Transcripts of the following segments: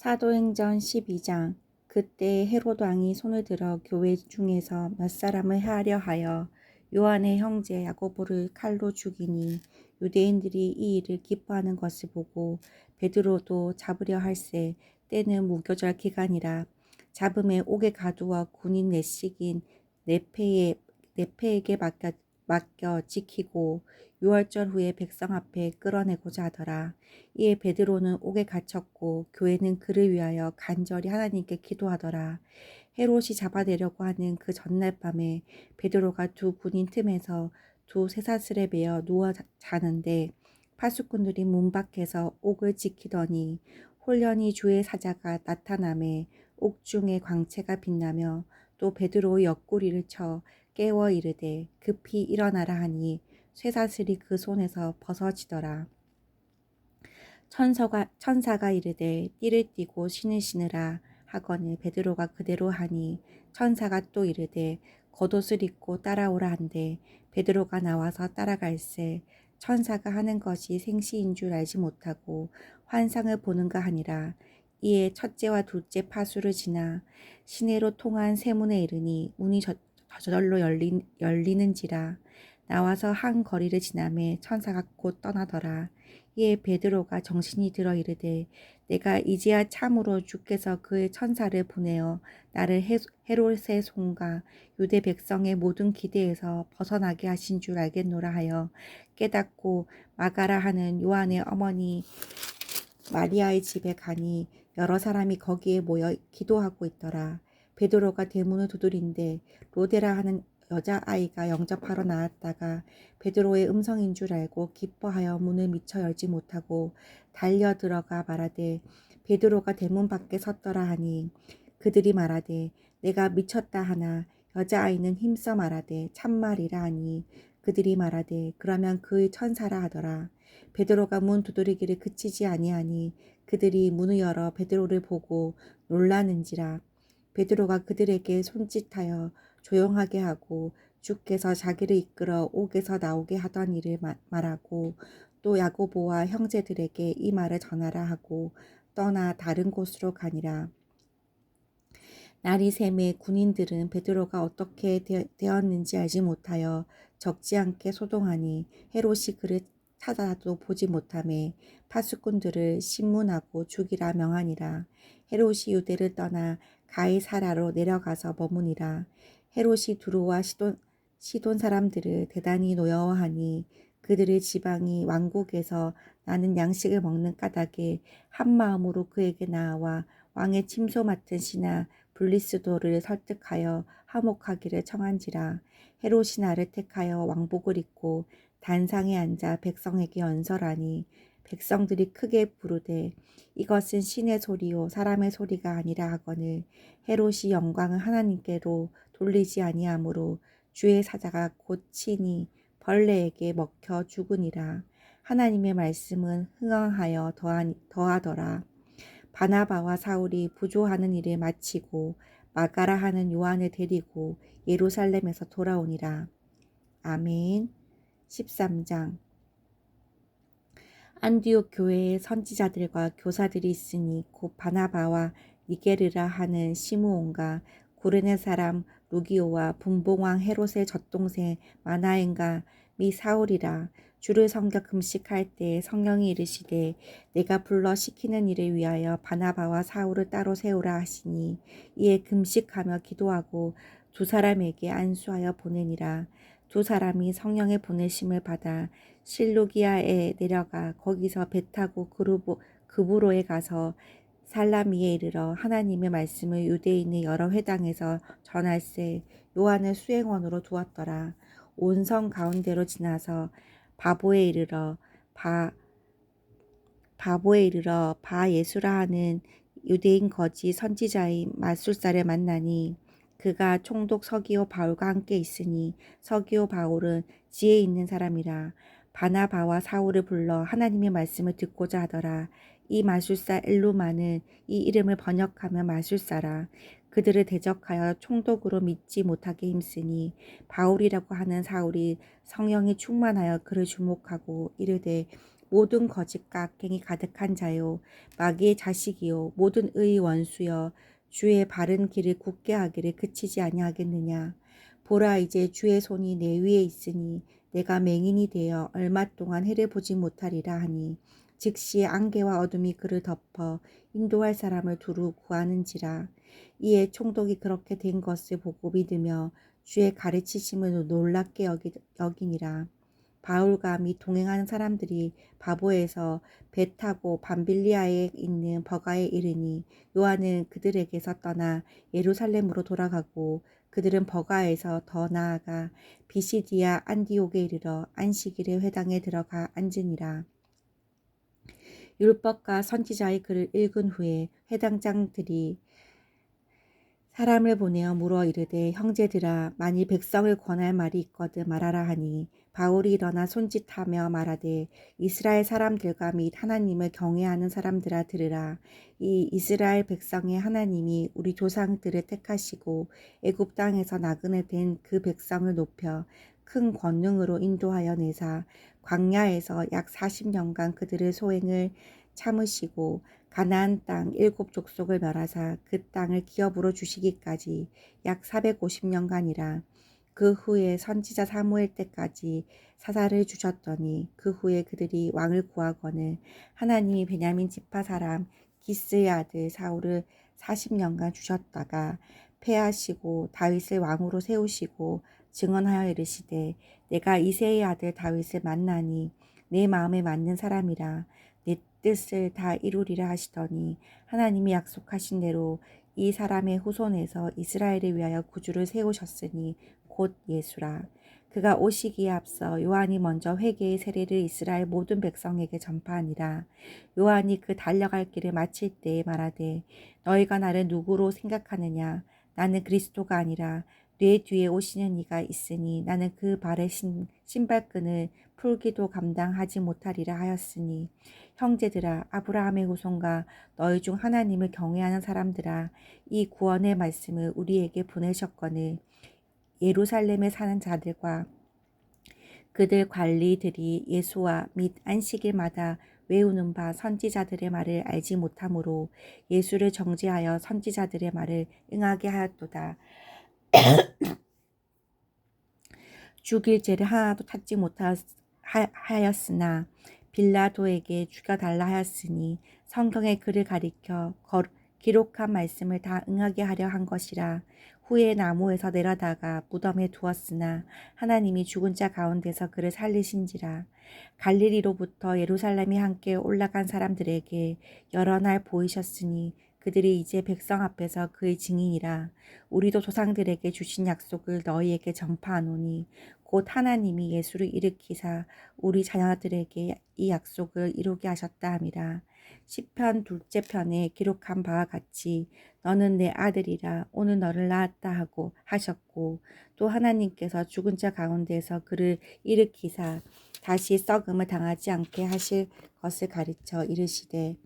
사도행전 12장. 그때 헤롯 왕이 손을 들어 교회 중에서 몇 사람을 해하려 하여 요한의 형제 야고보를 칼로 죽이니, 유대인들이 이 일을 기뻐하는 것을 보고 베드로도 잡으려 할세. 때는 무교절 기간이라. 잡음에 옥에 가두어 군인 내식인 네페에게 맡겨 지키고 6월절 후에 백성 앞에 끌어내고자 하더라. 이에 베드로는 옥에 갇혔고 교회는 그를 위하여 간절히 하나님께 기도하더라. 헤롯이 잡아내려고 하는 그 전날 밤에 베드로가 두 군인 틈에서 두 쇠사슬에 매어 누워 자는데, 파수꾼들이 문 밖에서 옥을 지키더니 홀련히 주의 사자가 나타나매 옥중에 광채가 빛나며 또 베드로의 옆구리를 쳐 깨워 이르되 급히 일어나라 하니 쇠사슬이 그 손에서 벗어지더라. 천사가 이르되 띠를 띠고 신을 신으라 하거늘 베드로가 그대로 하니, 천사가 또 이르되 겉옷을 입고 따라오라 한데 베드로가 나와서 따라갈새 천사가 하는 것이 생시인 줄 알지 못하고 환상을 보는가 하니라. 이에 첫째와 둘째 파수를 지나 시내로 통한 세문에 이르니 문이 저절로 열리는지라. 나와서 한 거리를 지나매 천사가 곧 떠나더라. 이에 베드로가 정신이 들어 이르되 내가 이제야 참으로 주께서 그의 천사를 보내어 나를 헤롯의 손과 유대 백성의 모든 기대에서 벗어나게 하신 줄 알겠노라 하여 깨닫고 마가라 하는 요한의 어머니 마리아의 집에 가니 여러 사람이 거기에 모여 기도하고 있더라. 베드로가 대문을 두드린데 로데라 하는 여자아이가 영접하러 나왔다가 베드로의 음성인 줄 알고 기뻐하여 문을 미처 열지 못하고 달려 들어가 말하되 베드로가 대문 밖에 섰더라 하니, 그들이 말하되 내가 미쳤다 하나 여자아이는 힘써 말하되 참말이라 하니, 그들이 말하되 그러면 그의 천사라 하더라. 베드로가 문 두드리기를 그치지 아니하니 그들이 문을 열어 베드로를 보고 놀라는지라. 베드로가 그들에게 손짓하여 조용하게 하고 주께서 자기를 이끌어 옥에서 나오게 하던 일을 말하고, 또 야고보와 형제들에게 이 말을 전하라 하고 떠나 다른 곳으로 가니라. 날이 새매 군인들은 베드로가 어떻게 되었는지 알지 못하여 적지 않게 소동하니 헤롯이 그를 찾아도 보지 못하매 파수꾼들을 신문하고 죽이라 명하니라. 헤롯이 유대를 떠나 가이사라로 내려가서 머무니라. 헤롯이 두로와 시돈 사람들을 대단히 노여워하니 그들의 지방이 왕국에서 나는 양식을 먹는 까닭에 한 마음으로 그에게 나아와 왕의 침소 맡은 신하 블리스도를 설득하여 화목하기를 청한지라. 헤롯이 나를 택하여 왕복을 입고 단상에 앉아 백성에게 연설하니, 백성들이 크게 부르되 이것은 신의 소리요 사람의 소리가 아니라 하거늘 헤롯이 영광을 하나님께로 돌리지 아니하므로 주의 사자가 곧 친히 벌레에게 먹혀 죽으니라. 하나님의 말씀은 흥왕하여 더하더라. 바나바와 사울이 부조하는 일을 마치고 마가라 하는 요한을 데리고 예루살렘에서 돌아오니라. 아멘. 13장. 안디옥 교회에 선지자들과 교사들이 있으니 곧 바나바와 니게르라 하는 시므온과 구레네 사람 루기오와 분봉왕 헤롯의 젖동생 마나엔과 미 사울이라. 주를 섬겨 금식할 때에 성령이 이르시되 내가 불러 시키는 일을 위하여 바나바와 사울을 따로 세우라 하시니, 이에 금식하며 기도하고 두 사람에게 안수하여 보내니라. 두 사람이 성령의 보내심을 받아 실루기아에 내려가 거기서 배 타고 그부로에 가서 살라미에 이르러 하나님의 말씀을 유대인의 여러 회당에서 전할세 요한을 수행원으로 두었더라. 온 성 가운데로 지나서 바보에 이르러 바 예수라 하는 유대인 거짓 선지자의 마술사를 만나니, 그가 총독 서기오 바울과 함께 있으니 서기오 바울은 지혜 있는 사람이라. 바나바와 사울을 불러 하나님의 말씀을 듣고자 하더라. 이 마술사 엘루마는 이 이름을 번역하며 마술사라. 그들을 대적하여 총독으로 믿지 못하게 힘쓰니, 바울이라고 하는 사울이 성령이 충만하여 그를 주목하고 이르되 모든 거짓과 악행이 가득한 자요 마귀의 자식이요 모든 의의 원수여 주의 바른 길을 굳게 하기를 그치지 아니하겠느냐. 보라 이제 주의 손이 내 위에 있으니 내가 맹인이 되어 얼마 동안 해를 보지 못하리라 하니 즉시 안개와 어둠이 그를 덮어 인도할 사람을 두루 구하는지라. 이에 총독이 그렇게 된 것을 보고 믿으며 주의 가르치심을 놀랍게 여기니라. 바울과 및 동행하는 사람들이 바보에서 배 타고 밤빌리아에 있는 버가에 이르니 요한은 그들에게서 떠나 예루살렘으로 돌아가고 그들은 버가에서 더 나아가 비시디아 안디옥에 이르러 안식일에 회당에 들어가 앉으니라. 율법과 선지자의 글을 읽은 후에 회당장들이 사람을 보내어 물어 이르되 형제들아 만일 백성을 권할 말이 있거든 말하라 하니 바울이 일어나 손짓하며 말하되 이스라엘 사람들과 및 하나님을 경외하는 사람들아 들으라. 이 이스라엘 백성의 하나님이 우리 조상들을 택하시고 애굽 땅에서 나그네 된 그 백성을 높여 큰 권능으로 인도하여 내사 광야에서 약 40년간 그들의 소행을 참으시고 가나안 땅 7족속을 멸하사 그 땅을 기업으로 주시기까지 약 450년간이라. 그 후에 선지자 사무엘 때까지 사사를 주셨더니 그 후에 그들이 왕을 구하거늘 하나님이 베냐민 지파 사람 기스의 아들 사울을 40년간 주셨다가 패하시고 다윗을 왕으로 세우시고 증언하여 이르시되 내가 이새의 아들 다윗을 만나니 내 마음에 맞는 사람이라 내 뜻을 다 이루리라 하시더니 하나님이 약속하신 대로 이 사람의 후손에서 이스라엘을 위하여 구주를 세우셨으니 곧 예수라. 그가 오시기에 앞서 요한이 먼저 회개의 세례를 이스라엘 모든 백성에게 전파하니라. 요한이 그 달려갈 길을 마칠 때에 말하되 너희가 나를 누구로 생각하느냐. 나는 그리스도가 아니라 내 뒤에 오시는 이가 있으니 나는 그 발의 신발끈을 풀기도 감당하지 못하리라 하였으니 형제들아 아브라함의 후손과 너희 중 하나님을 경외하는 사람들아 이 구원의 말씀을 우리에게 보내셨거늘 예루살렘에 사는 자들과 그들 관리들이 예수와 및 안식일마다 외우는 바 선지자들의 말을 알지 못하므로 예수를 정죄하여 선지자들의 말을 응하게 하였도다. 죽일 죄를 하나도 찾지 못하였으나 빌라도에게 죽여달라 하였으니 성경의 글을 가리켜 기록한 말씀을 다 응하게 하려 한 것이라. 후에 나무에서 내려다가 무덤에 두었으나 하나님이 죽은 자 가운데서 그를 살리신지라. 갈릴리로부터 예루살렘에 함께 올라간 사람들에게 여러 날 보이셨으니 그들이 이제 백성 앞에서 그의 증인이라. 우리도 조상들에게 주신 약속을 너희에게 전파하노니 곧 하나님이 예수를 일으키사 우리 자녀들에게 이 약속을 이루게 하셨다 함이라. 시편 둘째 편에 기록한 바와 같이 너는 내 아들이라 오늘 너를 낳았다 하고 하셨고 또 하나님께서 죽은 자 가운데서 그를 일으키사 다시 썩음을 당하지 않게 하실 것을 가르쳐 이르시되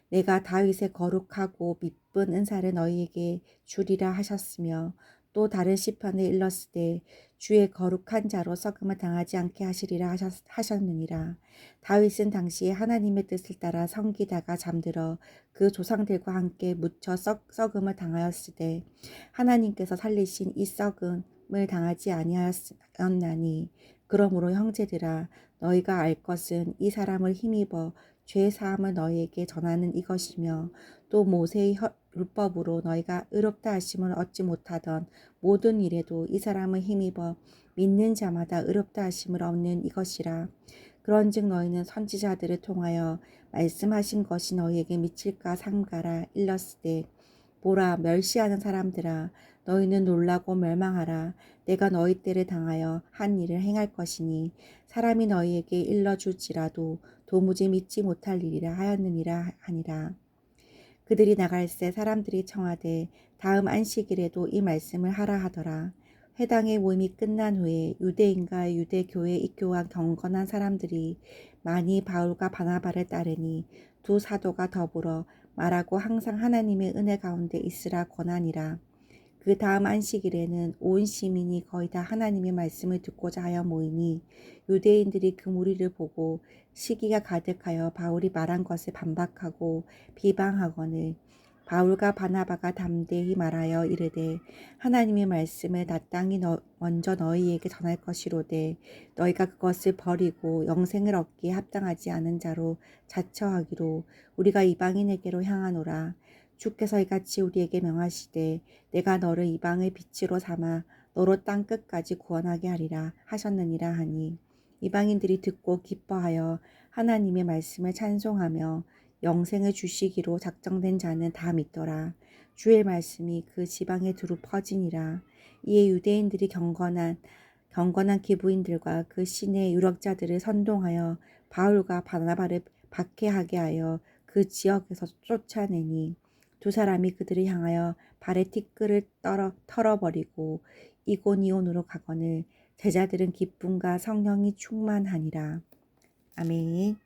내가 다윗의 거룩하고 미쁜 은사를 너희에게 주리라 하셨으며 또 다른 시편에 일렀으되 주의 거룩한 자로 썩음을 당하지 않게 하시리라 하셨느니라. 다윗은 당시에 하나님의 뜻을 따라 섬기다가 잠들어 그 조상들과 함께 묻혀 썩음을 당하였으되 하나님께서 살리신 이 썩음을 당하지 아니하였나니 그러므로 형제들아 너희가 알 것은 이 사람을 힘입어 죄 사함을 너희에게 전하는 이것이며 또 모세의 율법으로 너희가 의롭다 하심을 얻지 못하던 모든 일에도 이 사람을 힘입어 믿는 자마다 의롭다 하심을 얻는 이것이라. 그런즉 너희는 선지자들을 통하여 말씀하신 것이 너희에게 미칠까 삼가라 일렀으되 보라 멸시하는 사람들아 너희는 놀라고 멸망하라. 내가 너희 때를 당하여 한 일을 행할 것이니 사람이 너희에게 일러줄지라도 도무지 믿지 못할 일이라 하였느니라 하니라. 그들이 나갈새 사람들이 청하되 다음 안식일에도 이 말씀을 하라 하더라. 회당의 모임이 끝난 후에 유대인과 유대교에 입교한 경건한 사람들이 많이 바울과 바나바를 따르니 두 사도가 더불어 말하고 항상 하나님의 은혜 가운데 있으라 권하니라. 그 다음 안식일에는 온 시민이 거의 다 하나님의 말씀을 듣고자 하여 모이니 유대인들이 그 무리를 보고 시기가 가득하여 바울이 말한 것을 반박하고 비방하거늘 바울과 바나바가 담대히 말하여 이르되 하나님의 말씀을 마땅히 먼저 너희에게 전할 것이로되 너희가 그것을 버리고 영생을 얻기에 합당하지 않은 자로 자처하기로 우리가 이방인에게로 향하노라. 주께서 이같이 우리에게 명하시되 내가 너를 이방의 빛으로 삼아 너로 땅 끝까지 구원하게 하리라 하셨느니라 하니 이방인들이 듣고 기뻐하여 하나님의 말씀을 찬송하며 영생을 주시기로 작정된 자는 다 믿더라. 주의 말씀이 그 지방에 두루 퍼지니라. 이에 유대인들이 경건한 기부인들과 그 시내 유력자들을 선동하여 바울과 바나바를 박해하게 하여 그 지역에서 쫓아내니 두 사람이 그들을 향하여 발의 티끌을 털어버리고 이고니온으로 가거늘 제자들은 기쁨과 성령이 충만하니라. 아멘.